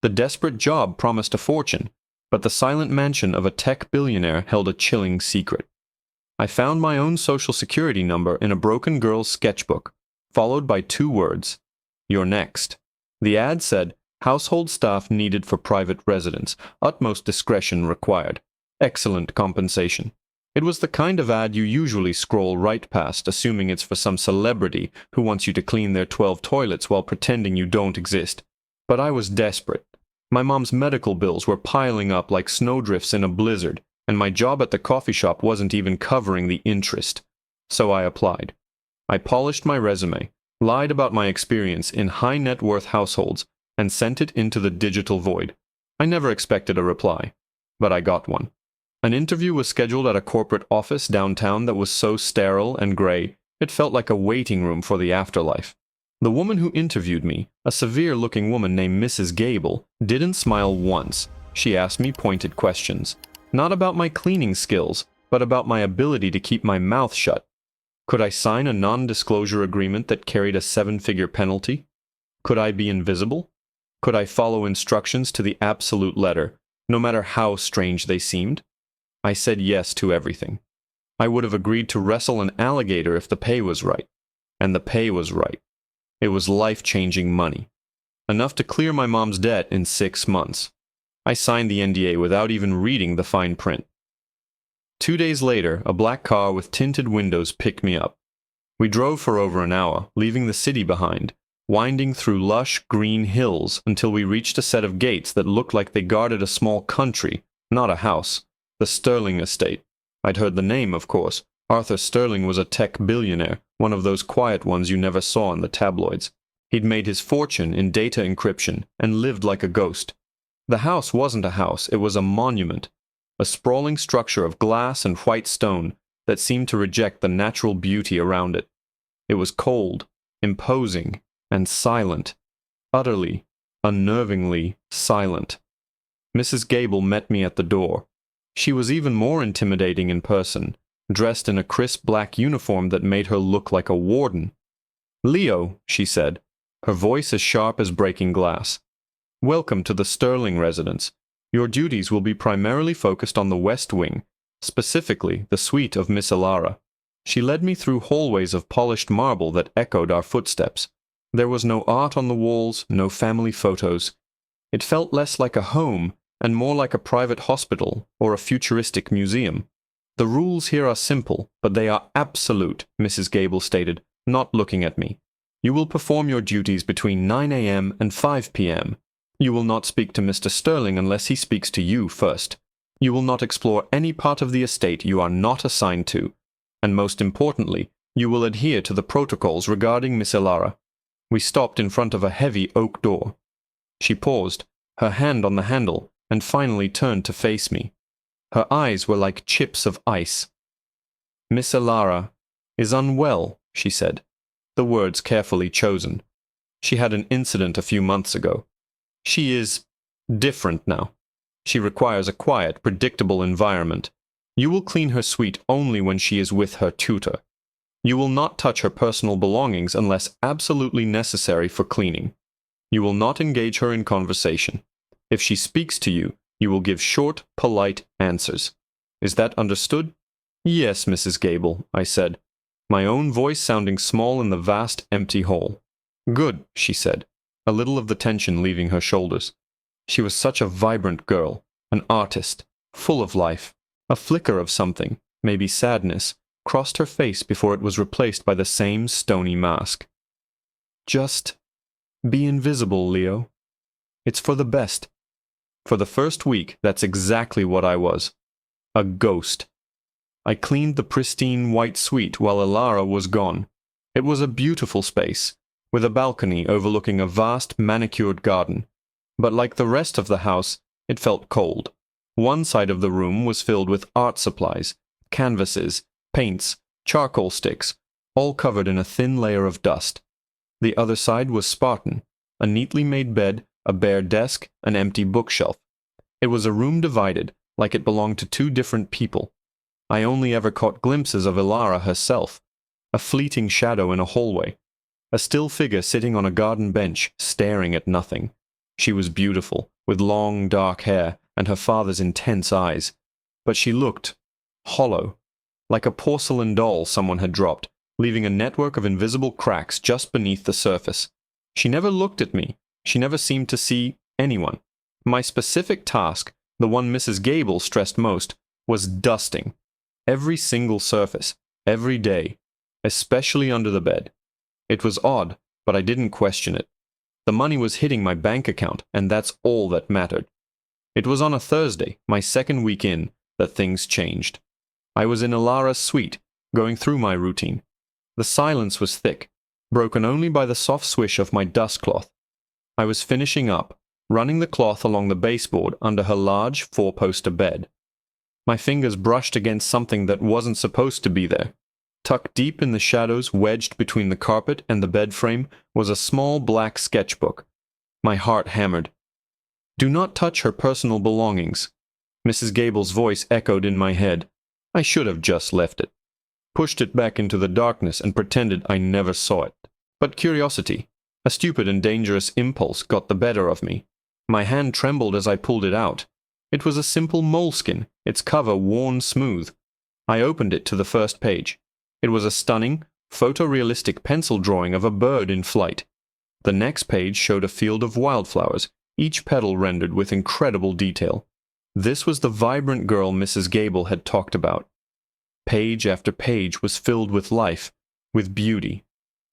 The desperate job promised a fortune, but the silent mansion of a tech billionaire held a chilling secret. I found my own social security number in a broken girl's sketchbook, followed by 2 words: "You're next." The ad said, "Household staff needed for private residence, utmost discretion required, excellent compensation." It was the kind of ad you usually scroll right past, assuming it's for some celebrity who wants you to clean their 12 toilets while pretending you don't exist. But I was desperate. My mom's medical bills were piling up like snowdrifts in a blizzard, and my job at the coffee shop wasn't even covering the interest. So I applied. I polished my resume, lied about my experience in high-net-worth households, and sent it into the digital void. I never expected a reply, but I got one. An interview was scheduled at a corporate office downtown that was so sterile and gray, it felt like a waiting room for the afterlife. The woman who interviewed me, a severe-looking woman named Mrs. Gable, didn't smile once. She asked me pointed questions, not about my cleaning skills, but about my ability to keep my mouth shut. Could I sign a non-disclosure agreement that carried a 7-figure penalty? Could I be invisible? Could I follow instructions to the absolute letter, no matter how strange they seemed? I said yes to everything. I would have agreed to wrestle an alligator if the pay was right. And the pay was right. It was life-changing money. Enough to clear my mom's debt in 6 months. I signed the NDA without even reading the fine print. 2 days later, a black car with tinted windows picked me up. We drove for over an hour, leaving the city behind, winding through lush, green hills until we reached a set of gates that looked like they guarded a small country, not a house. The Sterling estate. I'd heard the name, of course. Arthur Sterling was a tech billionaire, one of those quiet ones you never saw in the tabloids. He'd made his fortune in data encryption and lived like a ghost. The house wasn't a house, it was a monument, a sprawling structure of glass and white stone that seemed to reject the natural beauty around it. It was cold, imposing, and silent, utterly, unnervingly silent. Mrs. Gable met me at the door. She was even more intimidating in person, dressed in a crisp black uniform that made her look like a warden. "Leo," she said, her voice as sharp as breaking glass. "Welcome to the Sterling residence. Your duties will be primarily focused on the West Wing, specifically the suite of Miss Elara." She led me through hallways of polished marble that echoed our footsteps. There was no art on the walls, no family photos. It felt less like a home and more like a private hospital or a futuristic museum. "The rules here are simple, but they are absolute," Mrs. Gable stated, not looking at me. "You will perform your duties between 9 a.m. and 5 p.m. You will not speak to Mr. Sterling unless he speaks to you first. You will not explore any part of the estate you are not assigned to. And most importantly, you will adhere to the protocols regarding Miss Elara." We stopped in front of a heavy oak door. She paused, her hand on the handle, and finally turned to face me. Her eyes were like chips of ice. "Miss Elara is unwell," she said, the words carefully chosen. "She had an incident a few months ago. She is different now. She requires a quiet, predictable environment. You will clean her suite only when she is with her tutor. You will not touch her personal belongings unless absolutely necessary for cleaning. You will not engage her in conversation. If she speaks to you, you will give short, polite answers. Is that understood?" "Yes, Mrs. Gable," I said, my own voice sounding small in the vast, empty hall. "Good," she said, a little of the tension leaving her shoulders. She was such a vibrant girl, an artist, full of life. A flicker of something, maybe sadness, crossed her face before it was replaced by the same stony mask. "Just be invisible, Leo. It's for the best." For the first week, that's exactly what I was. A ghost. I cleaned the pristine white suite while Elara was gone. It was a beautiful space, with a balcony overlooking a vast manicured garden. But like the rest of the house, it felt cold. One side of the room was filled with art supplies, canvases, paints, charcoal sticks, all covered in a thin layer of dust. The other side was Spartan, a neatly made bed, a bare desk, an empty bookshelf. It was a room divided, like it belonged to 2 different people. I only ever caught glimpses of Elara herself, a fleeting shadow in a hallway, a still figure sitting on a garden bench, staring at nothing. She was beautiful, with long, dark hair and her father's intense eyes. But she looked hollow, like a porcelain doll someone had dropped, leaving a network of invisible cracks just beneath the surface. She never looked at me. She never seemed to see anyone. My specific task, the one Mrs. Gable stressed most, was dusting. Every single surface, every day, especially under the bed. It was odd, but I didn't question it. The money was hitting my bank account, and that's all that mattered. It was on a Thursday, my second week in, that things changed. I was in Ilara's suite, going through my routine. The silence was thick, broken only by the soft swish of my dust cloth. I was finishing up, running the cloth along the baseboard under her large four-poster bed. My fingers brushed against something that wasn't supposed to be there. Tucked deep in the shadows wedged between the carpet and the bed frame was a small black sketchbook. My heart hammered. "Do not touch her personal belongings." Mrs. Gable's voice echoed in my head. I should have just left it. Pushed it back into the darkness and pretended I never saw it. But curiosity, a stupid and dangerous impulse, got the better of me. My hand trembled as I pulled it out. It was a simple moleskin, its cover worn smooth. I opened it to the first page. It was a stunning, photorealistic pencil drawing of a bird in flight. The next page showed a field of wildflowers, each petal rendered with incredible detail. This was the vibrant girl Mrs. Gable had talked about. Page after page was filled with life, with beauty,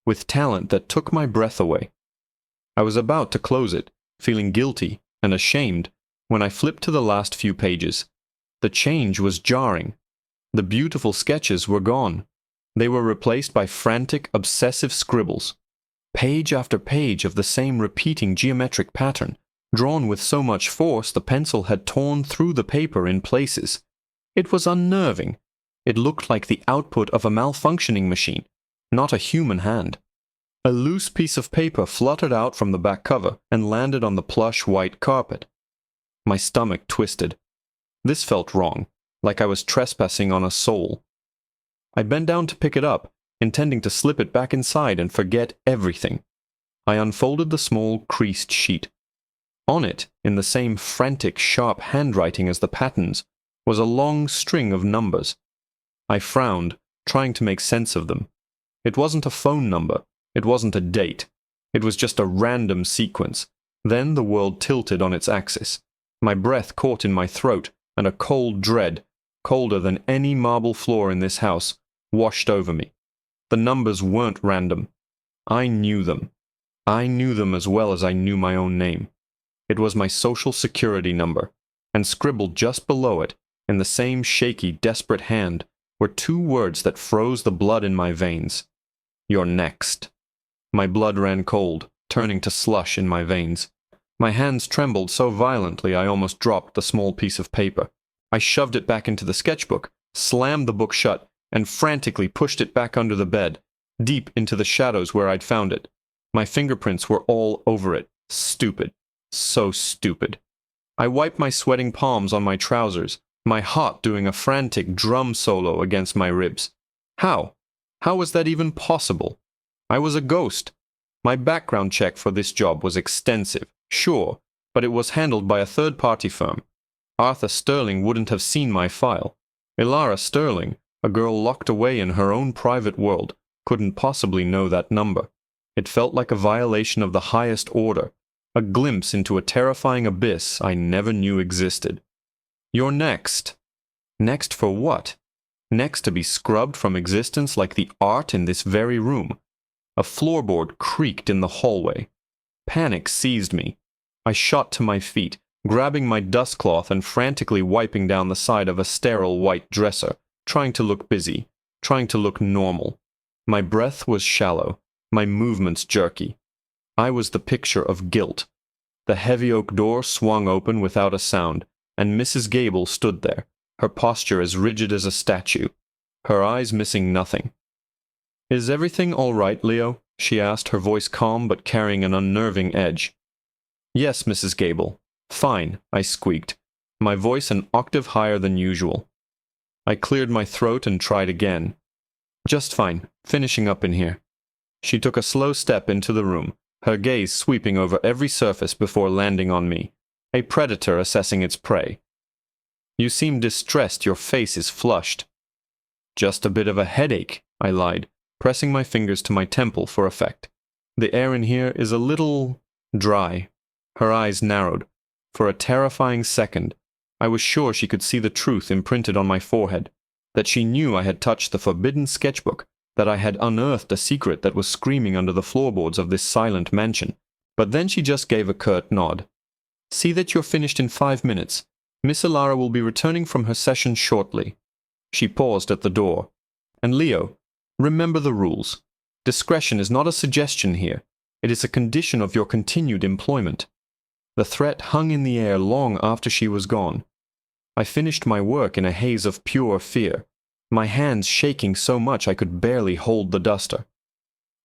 with talent that took my breath away. I was about to close it, feeling guilty and ashamed, when I flipped to the last few pages. The change was jarring. The beautiful sketches were gone. They were replaced by frantic, obsessive scribbles. Page after page of the same repeating geometric pattern, drawn with so much force the pencil had torn through the paper in places. It was unnerving. It looked like the output of a malfunctioning machine, not a human hand. A loose piece of paper fluttered out from the back cover and landed on the plush white carpet. My stomach twisted. This felt wrong, like I was trespassing on a soul. I bent down to pick it up, intending to slip it back inside and forget everything. I unfolded the small, creased sheet. On it, in the same frantic, sharp handwriting as the patterns, was a long string of numbers. I frowned, trying to make sense of them. It wasn't a phone number. It wasn't a date. It was just a random sequence. Then the world tilted on its axis. My breath caught in my throat, and a cold dread, colder than any marble floor in this house, washed over me. The numbers weren't random. I knew them. I knew them as well as I knew my own name. It was my social security number, and scribbled just below it, in the same shaky, desperate hand, were two words that froze the blood in my veins. "You're next." My blood ran cold, turning to slush in my veins. My hands trembled so violently I almost dropped the small piece of paper. I shoved it back into the sketchbook, slammed the book shut, and frantically pushed it back under the bed, deep into the shadows where I'd found it. My fingerprints were all over it. Stupid. So stupid. I wiped my sweating palms on my trousers, my heart doing a frantic drum solo against my ribs. How? How was that even possible? I was a ghost. My background check for this job was extensive, sure, but it was handled by a third-party firm. Arthur Sterling wouldn't have seen my file. Ilara Sterling, a girl locked away in her own private world, couldn't possibly know that number. It felt like a violation of the highest order, a glimpse into a terrifying abyss I never knew existed. "You're next." Next for what? Next to be scrubbed from existence like the art in this very room. A floorboard creaked in the hallway. Panic seized me. I shot to my feet, grabbing my dust cloth and frantically wiping down the side of a sterile white dresser, trying to look busy, trying to look normal. My breath was shallow, my movements jerky. I was the picture of guilt. The heavy oak door swung open without a sound, and Mrs. Gable stood there, her posture as rigid as a statue, her eyes missing nothing. "Is everything all right, Leo?" she asked, her voice calm but carrying an unnerving edge. "Yes, Mrs. Gable. Fine," I squeaked, my voice an octave higher than usual. I cleared my throat and tried again. "Just fine. Finishing up in here." She took a slow step into the room, her gaze sweeping over every surface before landing on me, a predator assessing its prey. "You seem distressed, your face is flushed." "Just a bit of a headache," I lied, pressing my fingers to my temple for effect. "The air in here is a little dry." Her eyes narrowed. For a terrifying second, I was sure she could see the truth imprinted on my forehead, that she knew I had touched the forbidden sketchbook, that I had unearthed a secret that was screaming under the floorboards of this silent mansion. But then she just gave a curt nod. "See that you're finished in 5 minutes. Miss Ilara will be returning from her session shortly." She paused at the door. "And Leo, remember the rules. Discretion is not a suggestion here. It is a condition of your continued employment." The threat hung in the air long after she was gone. I finished my work in a haze of pure fear, my hands shaking so much I could barely hold the duster.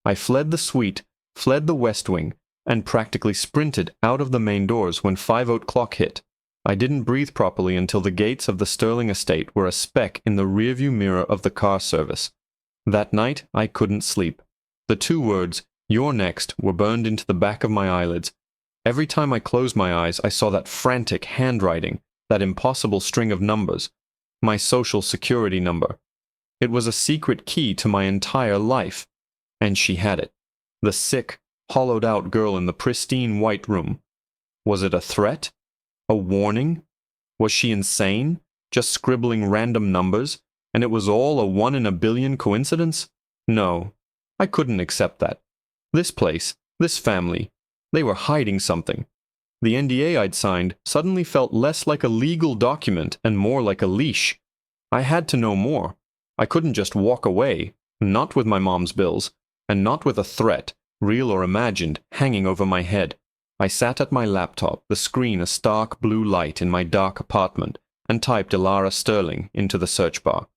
I fled the suite, fled the West Wing, and practically sprinted out of the main doors when 5 o'clock hit. I didn't breathe properly until the gates of the Sterling estate were a speck in the rearview mirror of the car service. That night I couldn't sleep. The 2 words, "You're next," were burned into the back of my eyelids. Every time I closed my eyes, I saw that frantic handwriting, that impossible string of numbers. My social security number. It was a secret key to my entire life. And she had it. The sick, hollowed-out girl in the pristine white room. Was it a threat? A warning? Was she insane? Just scribbling random numbers? And it was all a 1 in a billion coincidence? No. I couldn't accept that. This place, this family, they were hiding something. The NDA I'd signed suddenly felt less like a legal document and more like a leash. I had to know more. I couldn't just walk away, not with my mom's bills, and not with a threat, real or imagined, hanging over my head. I sat at my laptop, the screen a stark blue light in my dark apartment, and typed Ilara Sterling into the search bar.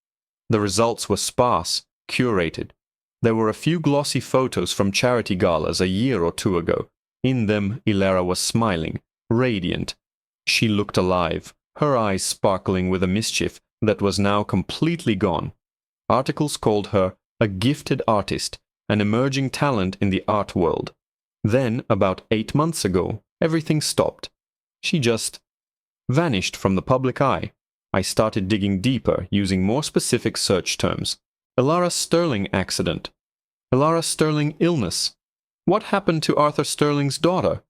The results were sparse, curated. There were a few glossy photos from charity galas a year or 2 ago. In them, Ilara was smiling, radiant. She looked alive, her eyes sparkling with a mischief that was now completely gone. Articles called her a gifted artist, an emerging talent in the art world. Then, about 8 months ago, everything stopped. She just vanished from the public eye. I started digging deeper, using more specific search terms. Ilara Sterling accident. Ilara Sterling illness. What happened to Arthur Sterling's daughter?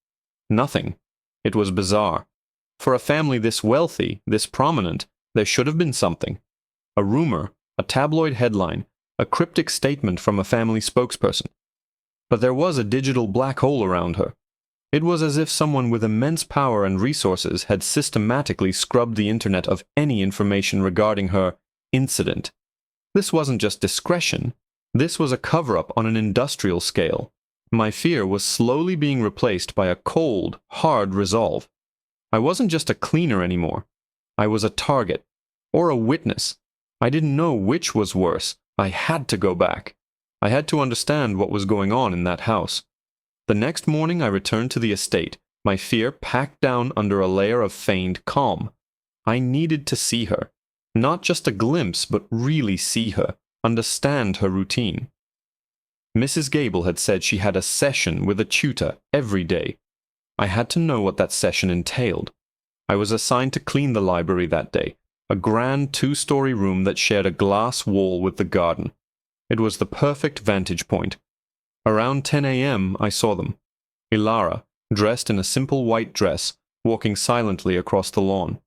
Nothing. It was bizarre. For a family this wealthy, this prominent, there should have been something. A rumor, a tabloid headline, a cryptic statement from a family spokesperson. But there was a digital black hole around her. It was as if someone with immense power and resources had systematically scrubbed the internet of any information regarding her incident. This wasn't just discretion. This was a cover-up on an industrial scale. My fear was slowly being replaced by a cold, hard resolve. I wasn't just a cleaner anymore. I was a target, or a witness. I didn't know which was worse. I had to go back. I had to understand what was going on in that house. The next morning I returned to the estate, my fear packed down under a layer of feigned calm. I needed to see her. Not just a glimpse, but really see her, understand her routine. Mrs. Gable had said she had a session with a tutor every day. I had to know what that session entailed. I was assigned to clean the library that day, a grand 2-story room that shared a glass wall with the garden. It was the perfect vantage point. Around 10 a.m. I saw them. Ilara, dressed in a simple white dress, walking silently across the lawn.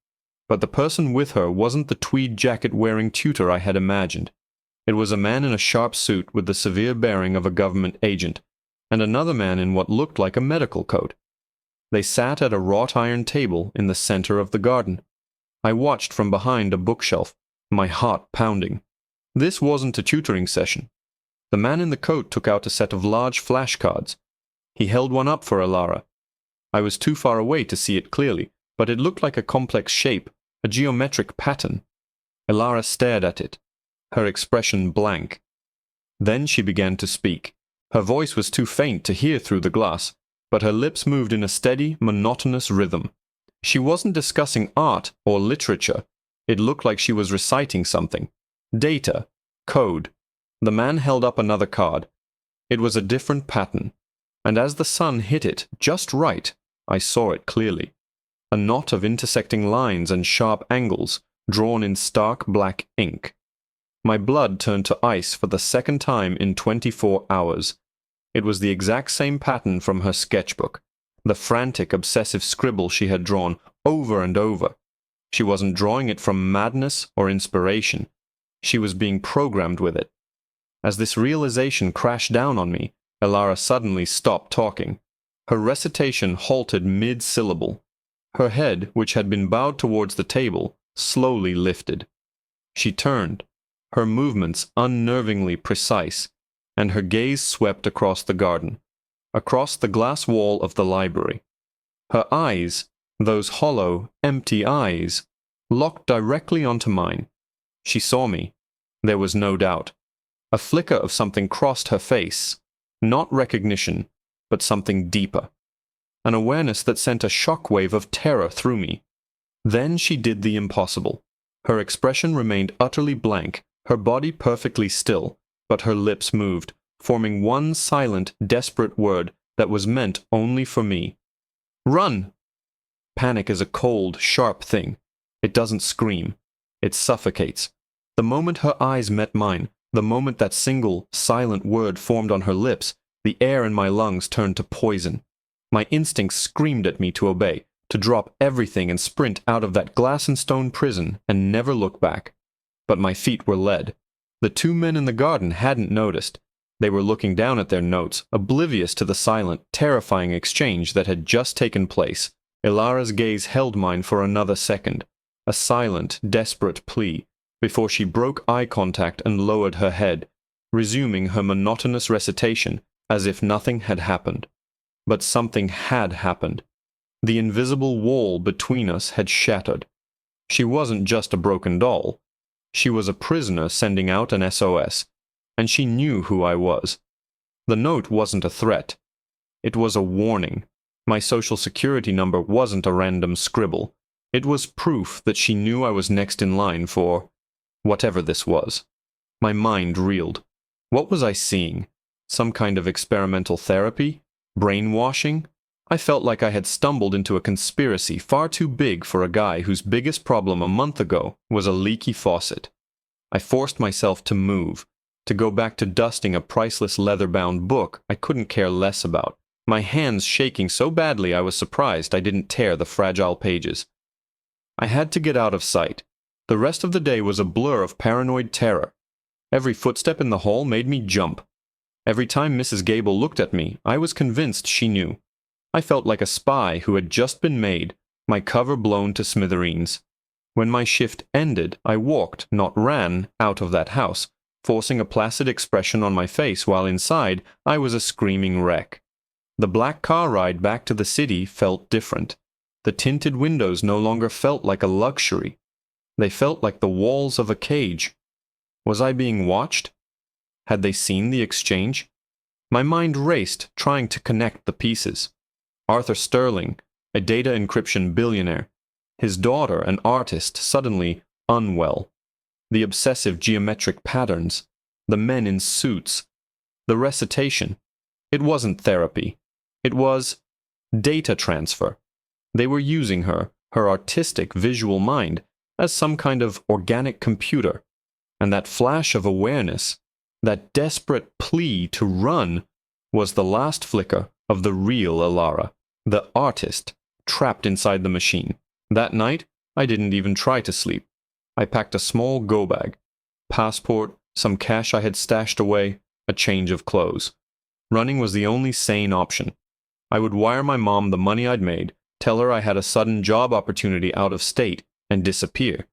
But the person with her wasn't the tweed jacket-wearing tutor I had imagined. It was a man in a sharp suit with the severe bearing of a government agent, and another man in what looked like a medical coat. They sat at a wrought-iron table in the center of the garden. I watched from behind a bookshelf, my heart pounding. This wasn't a tutoring session. The man in the coat took out a set of large flashcards. He held one up for Ilara. I was too far away to see it clearly, but it looked like a complex shape, a geometric pattern. Ilara stared at it, her expression blank. Then she began to speak. Her voice was too faint to hear through the glass, but her lips moved in a steady, monotonous rhythm. She wasn't discussing art or literature. It looked like she was reciting something. Data. Code. The man held up another card. It was a different pattern. And as the sun hit it just right, I saw it clearly. A knot of intersecting lines and sharp angles, drawn in stark black ink. My blood turned to ice for the second time in 24 hours. It was the exact same pattern from her sketchbook, the frantic, obsessive scribble she had drawn over and over. She wasn't drawing it from madness or inspiration. She was being programmed with it. As this realization crashed down on me, Elara suddenly stopped talking. Her recitation halted mid-syllable. Her head, which had been bowed towards the table, slowly lifted. She turned, her movements unnervingly precise, and her gaze swept across the garden, across the glass wall of the library. Her eyes, those hollow, empty eyes, locked directly onto mine. She saw me. There was no doubt. A flicker of something crossed her face. Not recognition, but something deeper. An awareness that sent a shockwave of terror through me. Then she did the impossible. Her expression remained utterly blank, her body perfectly still, but her lips moved, forming one silent, desperate word that was meant only for me. Run! Panic is a cold, sharp thing. It doesn't scream. It suffocates. The moment her eyes met mine, the moment that single, silent word formed on her lips, the air in my lungs turned to poison. My instincts screamed at me to obey, to drop everything and sprint out of that glass and stone prison and never look back. But my feet were led. The two men in the garden hadn't noticed. They were looking down at their notes, oblivious to the silent, terrifying exchange that had just taken place. Elara's gaze held mine for another second, a silent, desperate plea, before she broke eye contact and lowered her head, resuming her monotonous recitation as if nothing had happened. But something had happened. The invisible wall between us had shattered. She wasn't just a broken doll. She was a prisoner sending out an SOS, and she knew who I was. The note wasn't a threat. It was a warning. My social security number wasn't a random scribble. It was proof that she knew I was next in line for whatever this was. My mind reeled. What was I seeing? Some kind of experimental therapy? Brainwashing? I felt like I had stumbled into a conspiracy far too big for a guy whose biggest problem a month ago was a leaky faucet. I forced myself to move, to go back to dusting a priceless leather-bound book I couldn't care less about, my hands shaking so badly I was surprised I didn't tear the fragile pages. I had to get out of sight. The rest of the day was a blur of paranoid terror. Every footstep in the hall made me jump. Every time Mrs. Gable looked at me, I was convinced she knew. I felt like a spy who had just been made, my cover blown to smithereens. When my shift ended, I walked, not ran, out of that house, forcing a placid expression on my face while inside I was a screaming wreck. The black car ride back to the city felt different. The tinted windows no longer felt like a luxury. They felt like the walls of a cage. Was I being watched? Had they seen the exchange? My mind raced, trying to connect the pieces. Arthur Sterling, a data encryption billionaire. His daughter, an artist, suddenly unwell. The obsessive geometric patterns. The men in suits. The recitation. It wasn't therapy. It was data transfer. They were using her artistic visual mind, as some kind of organic computer. And that flash of awareness, that desperate plea to run, was the last flicker of the real Elara, the artist, trapped inside the machine. That night, I didn't even try to sleep. I packed a small go-bag, passport, some cash I had stashed away, a change of clothes. Running was the only sane option. I would wire my mom the money I'd made, tell her I had a sudden job opportunity out of state, and disappear.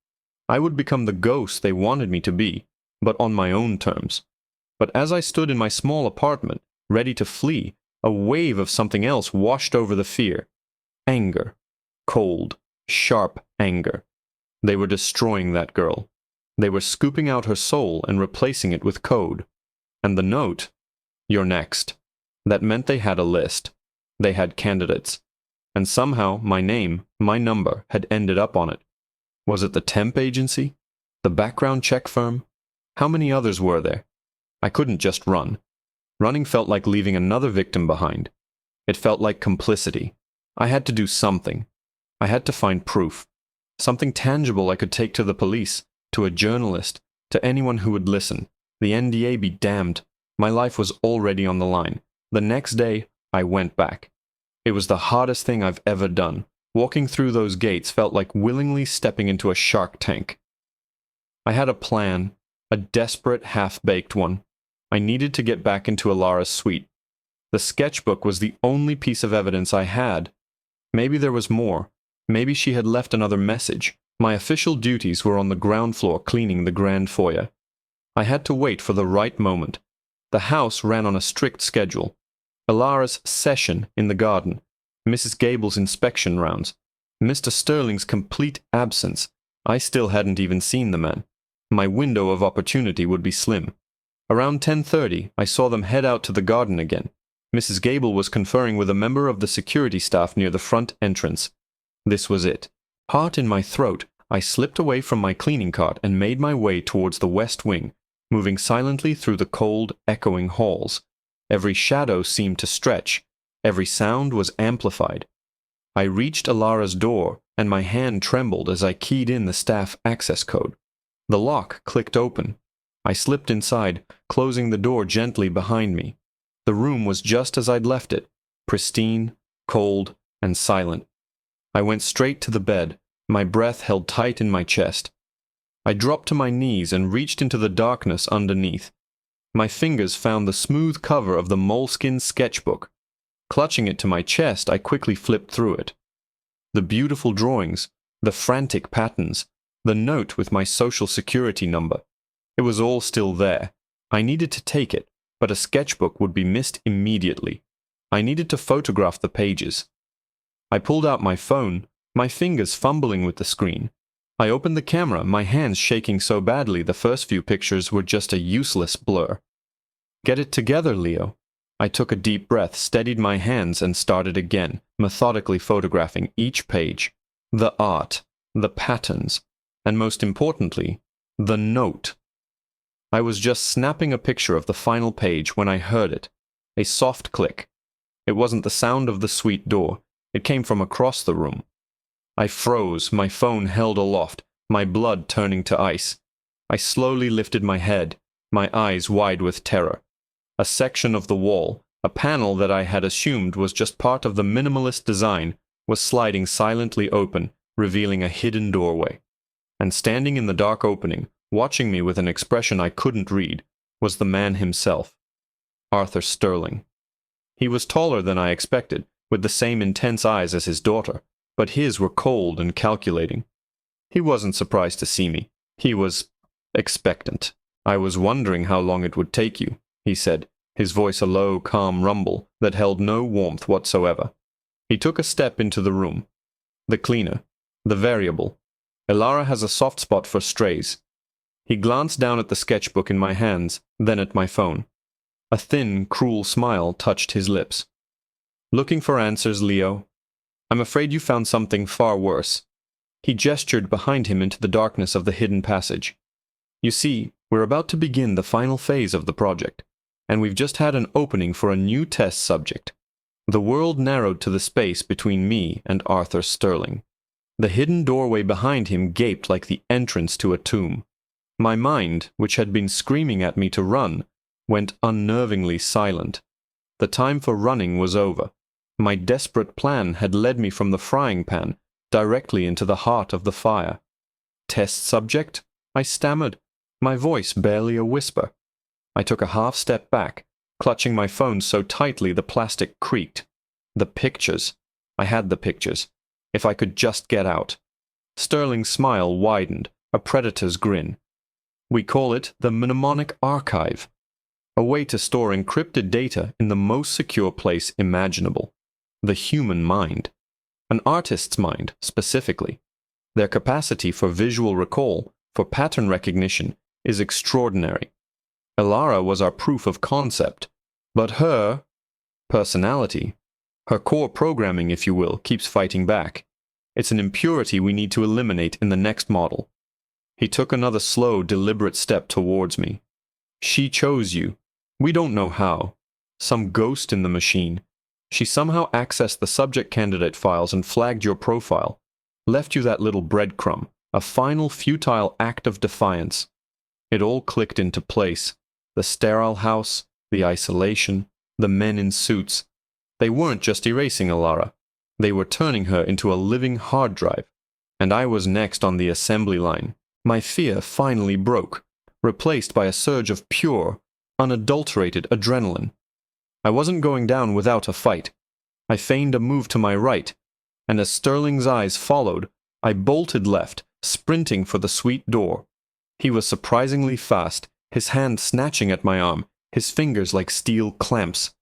I would become the ghost they wanted me to be, but on my own terms. But as I stood in my small apartment, ready to flee, a wave of something else washed over the fear. Anger. Cold, sharp anger. They were destroying that girl. They were scooping out her soul and replacing it with code. And the note, "You're next." That meant they had a list. They had candidates. And somehow my name, my number, had ended up on it. Was it the temp agency? The background check firm? How many others were there? I couldn't just run. Running felt like leaving another victim behind. It felt like complicity. I had to do something. I had to find proof. Something tangible I could take to the police, to a journalist, to anyone who would listen. The NDA be damned. My life was already on the line. The next day, I went back. It was the hardest thing I've ever done. Walking through those gates felt like willingly stepping into a shark tank. I had a plan, a desperate, half-baked one. I needed to get back into Alara's suite. The sketchbook was the only piece of evidence I had. Maybe there was more. Maybe she had left another message. My official duties were on the ground floor cleaning the grand foyer. I had to wait for the right moment. The house ran on a strict schedule. Alara's session in the garden, Mrs. Gable's inspection rounds, Mr. Sterling's complete absence. I still hadn't even seen the man. My window of opportunity would be slim. Around 10:30, I saw them head out to the garden again. Mrs. Gable was conferring with a member of the security staff near the front entrance. This was it. Heart in my throat, I slipped away from my cleaning cart and made my way towards the west wing, moving silently through the cold, echoing halls. Every shadow seemed to stretch. Every sound was amplified. I reached Alara's door, and my hand trembled as I keyed in the staff access code. The lock clicked open. I slipped inside, closing the door gently behind me. The room was just as I'd left it, pristine, cold, and silent. I went straight to the bed, my breath held tight in my chest. I dropped to my knees and reached into the darkness underneath. My fingers found the smooth cover of the moleskin sketchbook. Clutching it to my chest, I quickly flipped through it. The beautiful drawings, the frantic patterns, the note with my social security number. It was all still there. I needed to take it, but a sketchbook would be missed immediately. I needed to photograph the pages. I pulled out my phone, my fingers fumbling with the screen. I opened the camera, my hands shaking so badly the first few pictures were just a useless blur. Get it together, Leo. I took a deep breath, steadied my hands, and started again, methodically photographing each page. The art, the patterns, and most importantly, the note. I was just snapping a picture of the final page when I heard it. A soft click. It wasn't the sound of the suite door. It came from across the room. I froze, my phone held aloft, my blood turning to ice. I slowly lifted my head, my eyes wide with terror. A section of the wall, a panel that I had assumed was just part of the minimalist design, was sliding silently open, revealing a hidden doorway. And standing in the dark opening, watching me with an expression I couldn't read, was the man himself, Arthur Sterling. He was taller than I expected, with the same intense eyes as his daughter, but his were cold and calculating. He wasn't surprised to see me. He was expectant. "I was wondering how long it would take you," he said, his voice a low, calm rumble that held no warmth whatsoever. He took a step into the room. "The cleaner. The variable. Alara has a soft spot for strays." He glanced down at the sketchbook in my hands, then at my phone. A thin, cruel smile touched his lips. "Looking for answers, Leo? I'm afraid you found something far worse." He gestured behind him into the darkness of the hidden passage. "You see, we're about to begin the final phase of the project, and we've just had an opening for a new test subject." The world narrowed to the space between me and Arthur Sterling. The hidden doorway behind him gaped like the entrance to a tomb. My mind, which had been screaming at me to run, went unnervingly silent. The time for running was over. My desperate plan had led me from the frying pan directly into the heart of the fire. "Test subject?" I stammered, my voice barely a whisper. I took a half step back, clutching my phone so tightly the plastic creaked. The pictures. I had the pictures. If I could just get out. Sterling's smile widened, a predator's grin. "We call it the mnemonic archive. A way to store encrypted data in the most secure place imaginable. The human mind. An artist's mind, specifically. Their capacity for visual recall, for pattern recognition, is extraordinary. Alara was our proof of concept, but her personality, her core programming, if you will, keeps fighting back. It's an impurity we need to eliminate in the next model." He took another slow, deliberate step towards me. "She chose you. We don't know how. Some ghost in the machine. She somehow accessed the subject candidate files and flagged your profile, left you that little breadcrumb, a final futile act of defiance. It all clicked into place. The sterile house, the isolation, the men in suits. They weren't just erasing Alara. They were turning her into a living hard drive. And I was next on the assembly line. My fear finally broke, replaced by a surge of pure, unadulterated adrenaline. I wasn't going down without a fight. I feigned a move to my right, and as Sterling's eyes followed, I bolted left, sprinting for the suite door. He was surprisingly fast, his hand snatching at my arm, his fingers like steel clamps.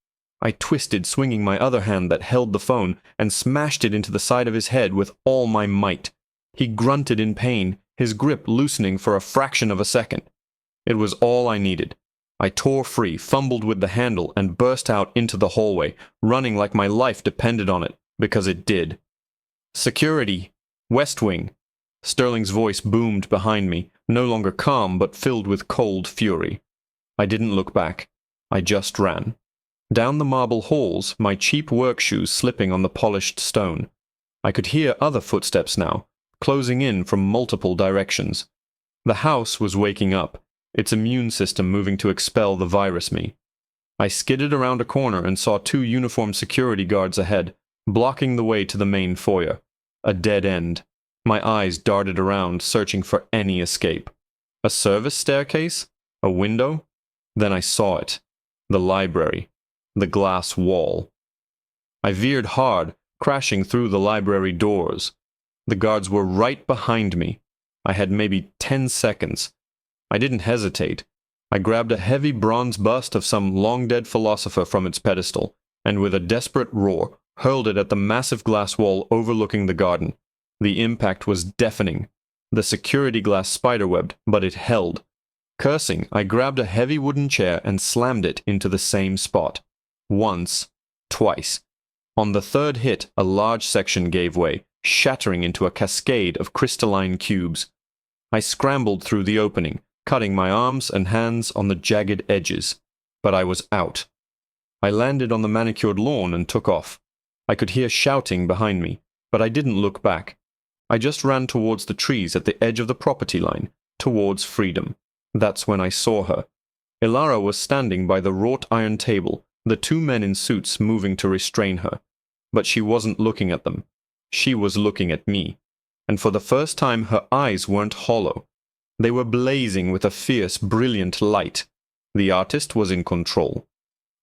I twisted, swinging my other hand that held the phone, and smashed it into the side of his head with all my might. He grunted in pain, his grip loosening for a fraction of a second. It was all I needed. I tore free, fumbled with the handle, and burst out into the hallway, running like my life depended on it, because it did. "Security! West Wing!" Sterling's voice boomed behind me, no longer calm but filled with cold fury. I didn't look back. I just ran. Down the marble halls, my cheap work shoes slipping on the polished stone. I could hear other footsteps now, closing in from multiple directions. The house was waking up, its immune system moving to expel the virus me. I skidded around a corner and saw 2 uniformed security guards ahead, blocking the way to the main foyer. A dead end. My eyes darted around, searching for any escape. A service staircase? A window? Then I saw it. The library. The glass wall. I veered hard, crashing through the library doors. The guards were right behind me. I had maybe 10 seconds. I didn't hesitate. I grabbed a heavy bronze bust of some long-dead philosopher from its pedestal, and with a desperate roar, hurled it at the massive glass wall overlooking the garden. The impact was deafening. The security glass spiderwebbed, but it held. Cursing, I grabbed a heavy wooden chair and slammed it into the same spot. Once, twice. On the third hit, a large section gave way, shattering into a cascade of crystalline cubes. I scrambled through the opening, cutting my arms and hands on the jagged edges. But I was out. I landed on the manicured lawn and took off. I could hear shouting behind me, but I didn't look back. I just ran towards the trees at the edge of the property line, towards freedom. That's when I saw her. Ilara was standing by the wrought iron table, the 2 men in suits moving to restrain her. But she wasn't looking at them. She was looking at me. And for the first time her eyes weren't hollow. They were blazing with a fierce, brilliant light. The artist was in control.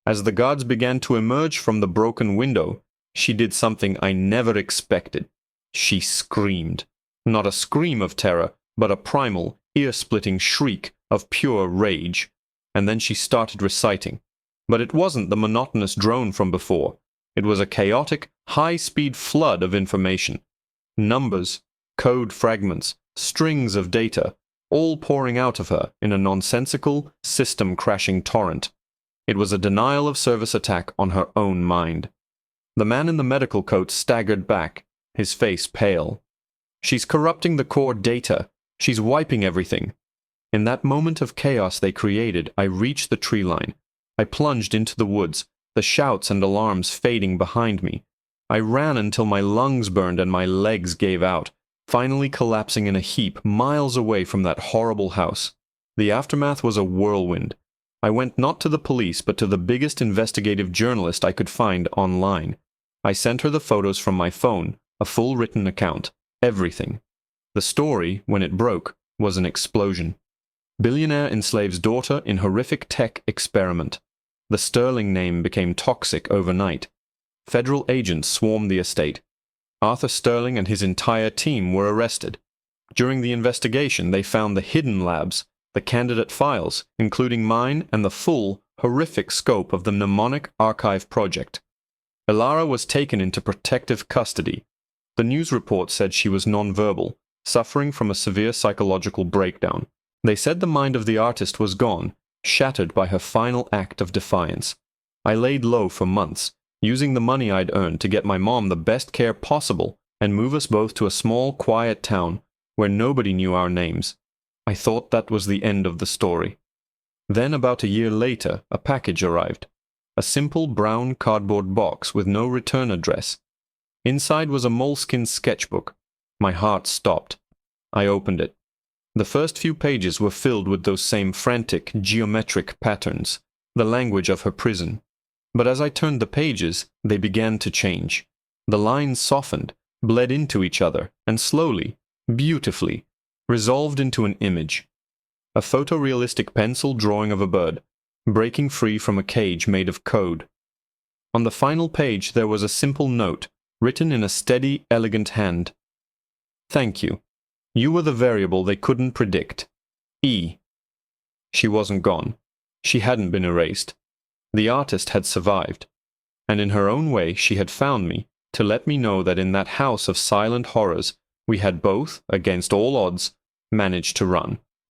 As the guards began to emerge from the broken window, she did something I never expected. She screamed. Not a scream of terror, but a primal, ear-splitting shriek of pure rage. And then she started reciting. But it wasn't the monotonous drone from before. It was a chaotic, high-speed flood of information. Numbers, code fragments, strings of data, all pouring out of her in a nonsensical, system-crashing torrent. It was a denial-of-service attack on her own mind. The man in the medical coat staggered back, his face pale. "She's corrupting the core data. She's wiping everything." In that moment of chaos they created, I reached the tree line. I plunged into the woods, the shouts and alarms fading behind me. I ran until my lungs burned and my legs gave out, finally collapsing in a heap miles away from that horrible house. The aftermath was a whirlwind. I went not to the police but to the biggest investigative journalist I could find online. I sent her the photos from my phone, a full written account, everything. The story, when it broke, was an explosion. Billionaire enslaves daughter in horrific tech experiment. The Sterling name became toxic overnight. Federal agents swarmed the estate. Arthur Sterling and his entire team were arrested. During the investigation, they found the hidden labs, the candidate files, including mine, and the full, horrific scope of the mnemonic archive project. Ilara was taken into protective custody. The news report said she was nonverbal, suffering from a severe psychological breakdown. They said the mind of the artist was gone, shattered by her final act of defiance. I laid low for months, using the money I'd earned to get my mom the best care possible and move us both to a small, quiet town where nobody knew our names. I thought that was the end of the story. Then, about a year later, a package arrived. a simple brown cardboard box with no return address. Inside was a moleskin sketchbook. My heart stopped. I opened it. The first few pages were filled with those same frantic, geometric patterns, the language of her prison. But as I turned the pages, they began to change. The lines softened, bled into each other, and slowly, beautifully, resolved into an image. A photorealistic pencil drawing of a bird, breaking free from a cage made of code. On the final page there was a simple note, written in a steady, elegant hand. "Thank you. You were the variable they couldn't predict. E." She wasn't gone. She hadn't been erased. The artist had survived. And in her own way she had found me, to let me know that in that house of silent horrors we had both, against all odds, managed to run.